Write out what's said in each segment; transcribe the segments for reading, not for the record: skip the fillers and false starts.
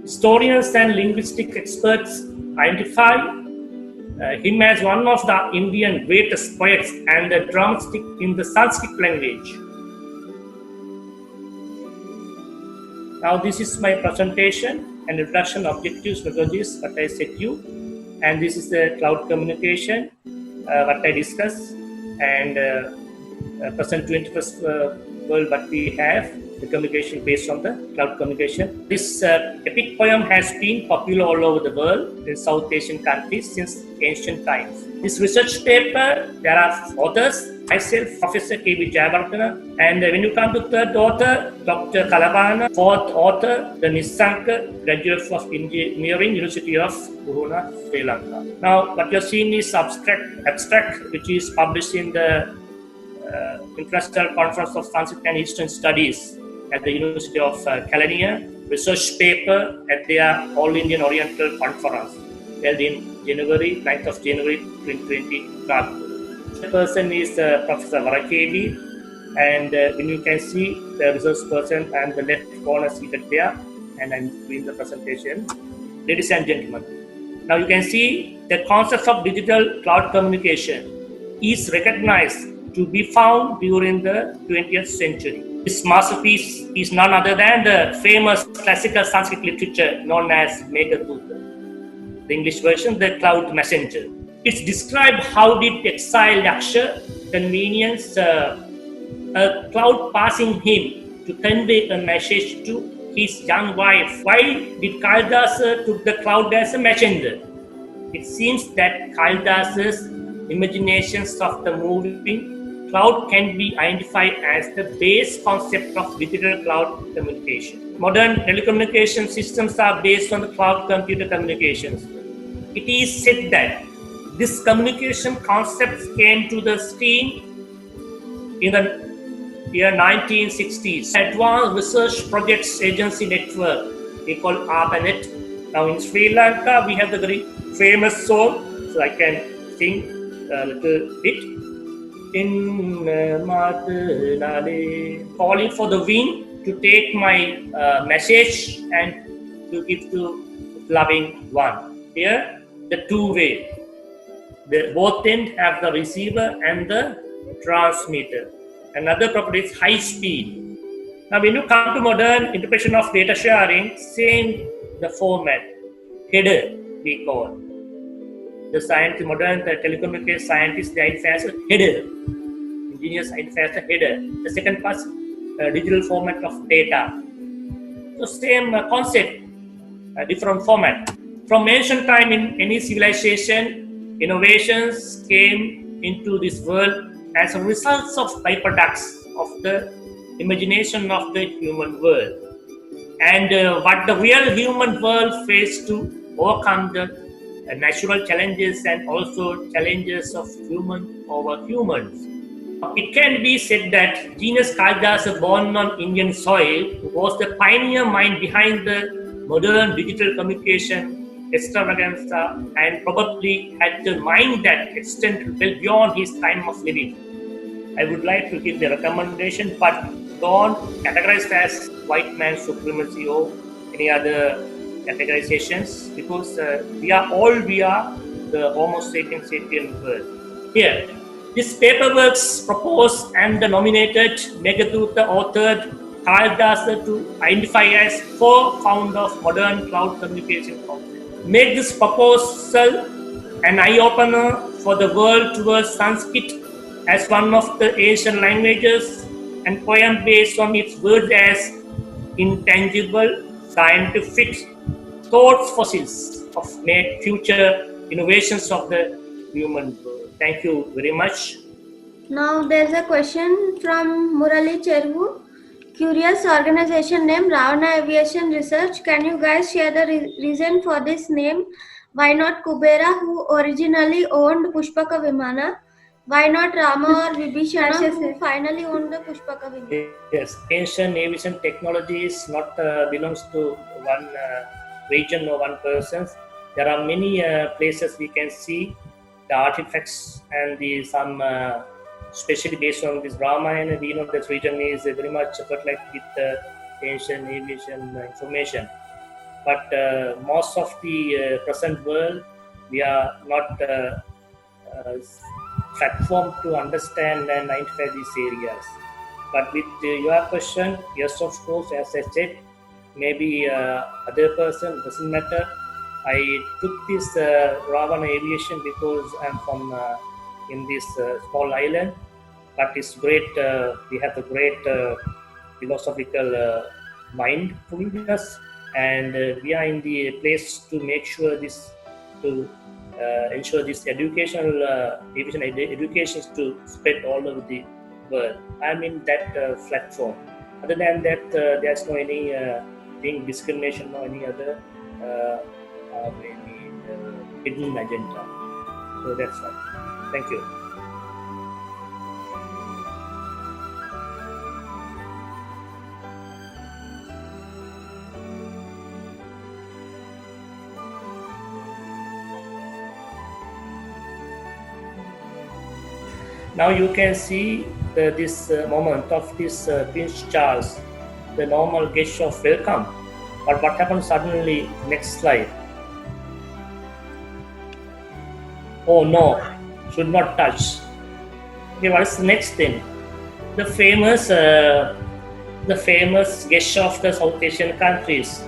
Historians and linguistic experts identify him as one of the Indian greatest poets and a dramatic in the Sanskrit language. Now this is my presentation and introduction, objectives, methodologies, what I said you, and this is the cloud communication, what I discussed, and present 21st world what we have, the communication based on the cloud communication. This epic poem has been popular all over the world in South Asian countries since ancient times. This research paper, there are authors, myself, Professor K.V. Jayawardena, and when you come to third author, Dr. Kalabana, fourth author, the Nisanka, graduate of Engineering, University of Buruna, Sri Lanka. Now, what you're seeing is abstract, which is published in the International Conference of Sanskrit and Eastern Studies at the University of Caledonia, research paper at their All Indian Oriental Conference held in January, 9th of January 2020. The person is Professor Varakevi, and when you can see the research person, I am the left corner seated there, and I'm doing the presentation. Ladies and gentlemen, now you can see the concept of digital cloud communication is recognized to be found during the 20th century. This masterpiece is none other than the famous classical Sanskrit literature known as Meghaduta. The English version, the Cloud Messenger. It's described how did exiled Yaksha convenience a cloud passing him to convey a message to his young wife. Why did Kalidasa took the cloud as a messenger? It seems that Kalidasa's imaginations of the moving cloud can be identified as the base concept of digital cloud communication. Modern telecommunication systems are based on the cloud computer communications. It is said that this communication concepts came to the screen in the year 1960s. Advanced Research Projects Agency Network, we call ARPANET. Now in Sri Lanka, we have the very famous song, so I can sing a little bit. In calling for the wind to take my message and to give to loving one. Here, the two-way. Both ends have the receiver and the transmitter. Another property is high speed. Now, when you come to modern interpretation of data sharing, same the format, header we call. The modern telecommunication scientists, they identify as a header. Engineers identify as a header. The second part, digital format of data. So same concept, different format. From ancient time in any civilization, innovations came into this world as a result of byproducts of the imagination of the human world. And what the real human world faced to overcome the natural challenges and also challenges of human over humans. It can be said that genius Kalidasa, born on Indian soil, was the pioneer mind behind the modern digital communication extravaganza and probably had the mind that extended well beyond his time of living. I would like to give the recommendation, but don't categorize as white man supremacy or any other categorizations, because we are the Homo sapiens sapien world. Here, this paperworks proposed and nominated Meghaduta authored Kalidasa to identify as co-founder of modern cloud communication concept. Make this proposal an eye-opener for the world towards Sanskrit as one of the Asian languages, and poem based on its words as intangible scientific thought fossils of made future innovations of the human world. Thank you very much. Now there's a question from Murali Chervu. Curious organization name Ravana Aviation Research. Can you guys share the reason for this name? Why not Kubera, who originally owned Pushpaka Vimana? Why not Rama or Vibhishana, who finally owned the Pushpaka Vimana? Yes, ancient aviation technology is not belongs to one region or one person. There are many places we can see the artifacts and some especially based on this Ramayana. We know this region is very much fertilized with ancient aviation information. but most of the present world, we are not platform to understand and identify these areas. But with your question, yes, of course, as I said, maybe other person doesn't matter. I took this Ravana aviation because I'm from in this small island, but it's great. We have a great philosophical mindfulness, and we are in the place to make sure this to ensure this educational aviation education is to spread all over the world. I'm in that platform. Other than that, there's no any thing discrimination or any other any hidden agenda. So that's right. Thank you. Now you can see this moment of this Prince Charles, the normal gesture of welcome. But what happened suddenly? Next slide. Oh no, should not touch. Okay, what is the next thing? The famous gesture of the South Asian countries.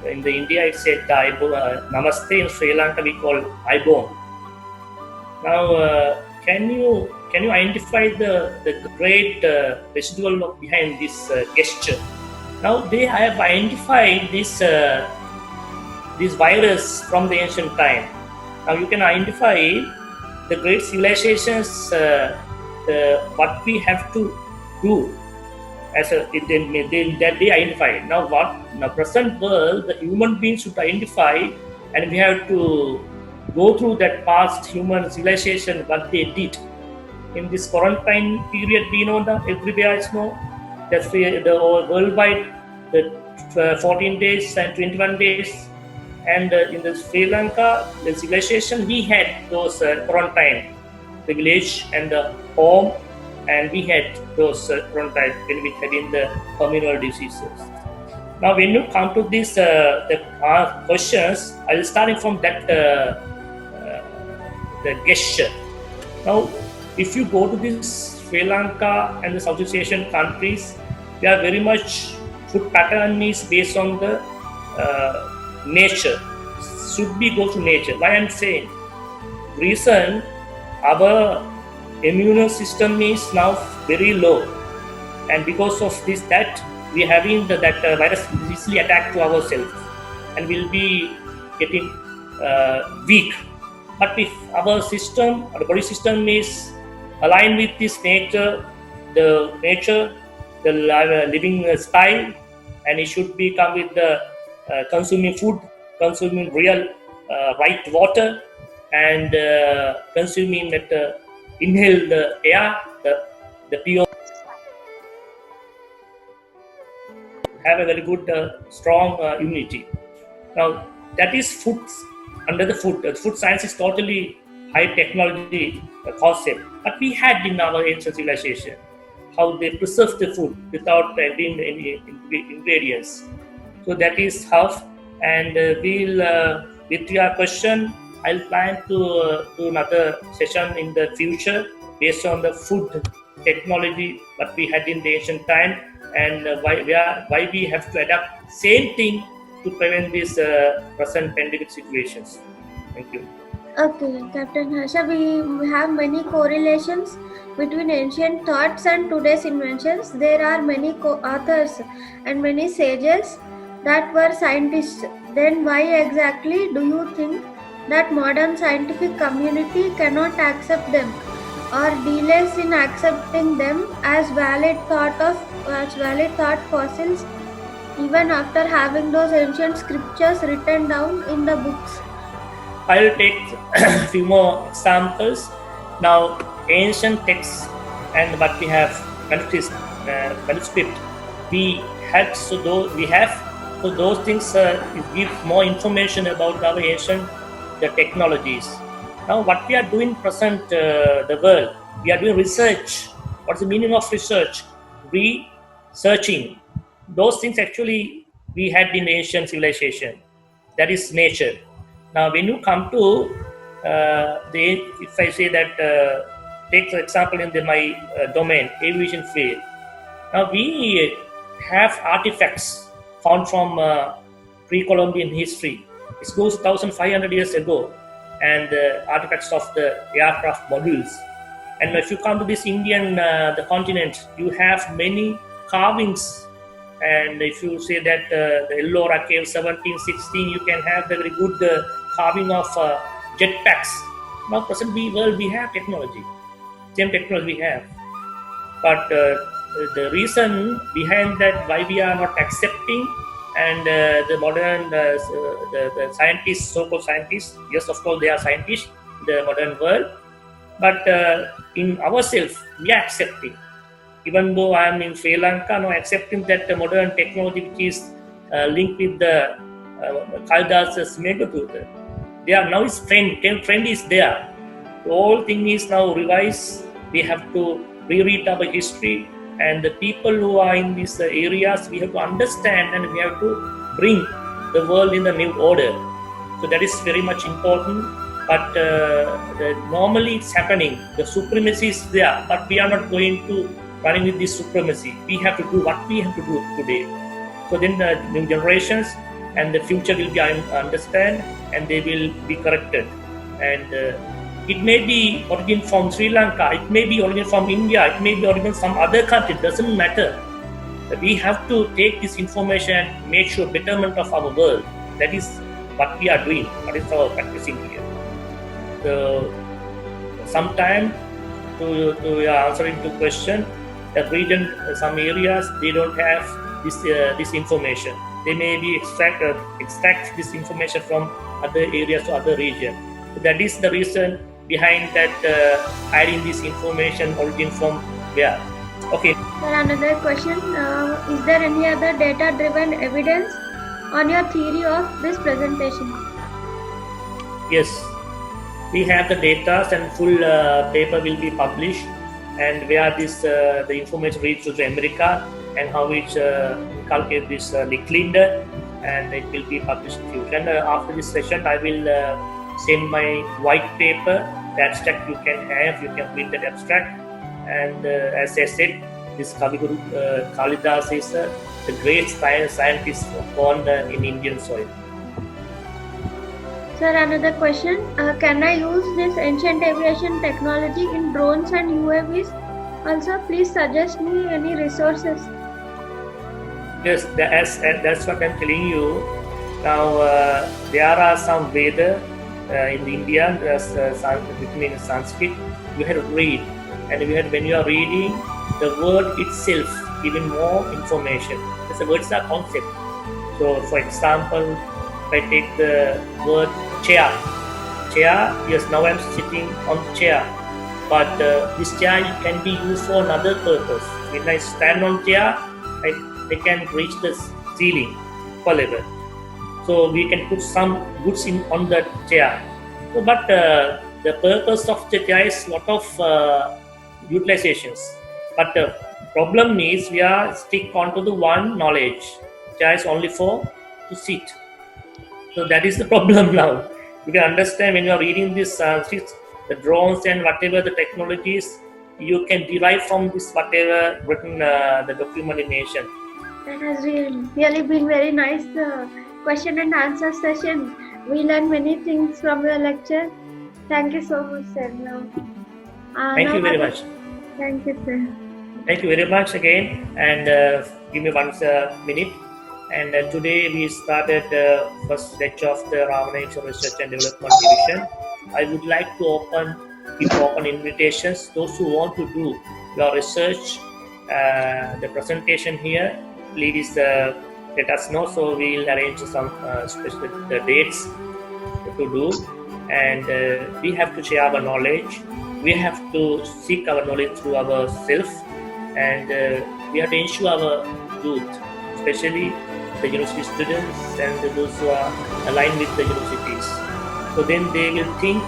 In the India, it said Namaste. In Sri Lanka, we call Aibon. Now, can you identify the great residual behind this gesture? Now they have identified this virus from the ancient time. Now you can identify the great civilizations, what we have to do as that they identify. Now what in the present world the human beings should identify, and we have to go through that past human civilization, what they did. In this quarantine period, we know that everywhere is know that the worldwide the 14 days and 21 days, and in the Sri Lanka, the civilization, we had those quarantine, the village and the home, and we had those quarantine when we had in the communal diseases. Now, when you come to these questions, I will starting from that the gesture. Now, if you go to this Sri Lanka and the Southeast Asian countries, they are very much food pattern is based on the nature. Should be go to nature. Why I'm saying? Reason our immune system is now very low, and because of this, that we are having that virus easily attack to ourselves, and will be getting weak. But if our system, our body system is aligned with this nature, the living style, and it should be come with the consuming food, consuming real right water, and consuming that inhale the air, the pure, have a very good strong immunity. Now that is food. Under the food, food science is totally high technology concept, but we had in our ancient civilization how they preserve the food without adding any ingredients. So that is how, and we'll with your question, I'll plan to do another session in the future based on the food technology that we had in the ancient time, and why we have to adapt same thing to prevent these present pandemic situations. Thank you. Okay, Captain Harsha, we have many correlations between ancient thoughts and today's inventions. There are many authors and many sages that were scientists. Then why exactly do you think that modern scientific community cannot accept them, or delays in accepting them as valid thought fossils, even after having those ancient scriptures written down in the books? I'll take a few more examples. Now, ancient texts and what we have manuscript, we had so those things give more information about our ancient the technologies. Now, what we are doing present the world, we are doing research. What's the meaning of research? Researching. Those things actually we had in ancient civilization. That is nature. Now, when you come to if I say that, take for example in my domain, aviation field. Now we have artifacts found from pre-Columbian history. It goes 1,500 years ago, and artifacts of the aircraft modules. And if you come to this Indian the continent, you have many carvings. And if you say that the Ellora Cave 1716, you can have the very good carving of jetpacks. Now, present world we have technology, same technology we have, but the reason behind that why we are not accepting, and the modern the scientists, so-called scientists, yes, of course they are scientists in the modern world, but in ourselves we are accepting. Even though I am in Sri Lanka, now accepting that the modern technology which is linked with the Kalidas's Meghdut, they are now is trend is there. The whole thing is now revised. We have to reread our history, and the people who are in these areas, we have to understand, and we have to bring the world in the new order. So that is very much important. But normally it's happening. The supremacy is there, but we are not going to running with this supremacy. We have to do what we have to do today. So then the new generations and the future will be understand, and they will be corrected. And it may be origin from Sri Lanka, it may be origin from India, it may be origin from other country. It doesn't matter. We have to take this information and make sure betterment of our world. That is what we are doing. What is our practicing here. So sometime to answering to question, the region, some areas they don't have this information. They may be extract this information from other areas to other region. So that is the reason behind that hiding this information origin from where. Okay. Sir, another question. Is there any other data-driven evidence on your theory of this presentation? Yes, we have the data, and full paper will be published, and where this the information reaches to America, and how it inculcate this Licklinder, and it will be published in future. And after this session, I will send my white paper, the abstract you can have, you can read that abstract. And as I said, this Kaviguru Kalidas is the great scientist born in Indian soil. Sir, another question. Can I use this ancient aviation technology in drones and UAVs? Also, please suggest me any resources. Yes, that's what I'm telling you. Now, there are some Veda in India, written in Sanskrit. You have to read, and when you are reading, the word itself giving more information. The words are concept. So, for example, if I take the word chair, yes, now I'm sitting on the chair, but this chair can be used for another purpose. When I stand on chair, I can reach the ceiling for level. So we can put some goods on the chair. So, but the purpose of the chair is lot of utilizations. But the problem is we are stick onto the one knowledge. Chair is only for to sit. So that is the problem now. You can understand when you are reading this Sanskrit, the drones and whatever the technologies, you can derive from this whatever written the document in ancient. That has really been very nice question and answer session. We learned many things from your lecture. Thank you so much, sir. Thank you very much. Thank you, sir. Thank you very much again, and give me 1 minute. And today we started the first lecture of the Ravana Aviation Research and Development Division. I would like to give open invitations. Those who want to do your research, the presentation here, please let us know. So we will arrange some specific dates to do. And we have to share our knowledge. We have to seek our knowledge through ourselves. And we have to ensure our youth, especially the university students and those who are aligned with the universities. So then they will think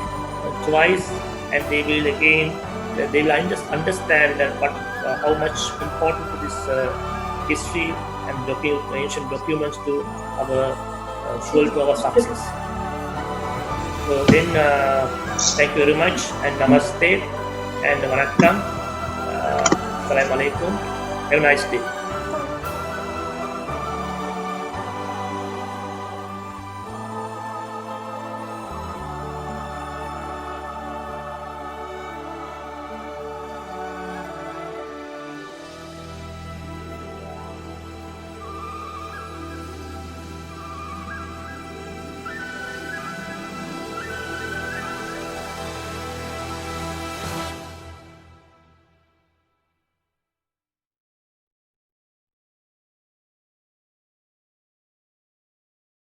twice, and they will understand that how much important to this history and ancient documents to our fuel to our success. So then, thank you very much, and namaste, and vanakkam, assalamu alaikum. Have a nice day.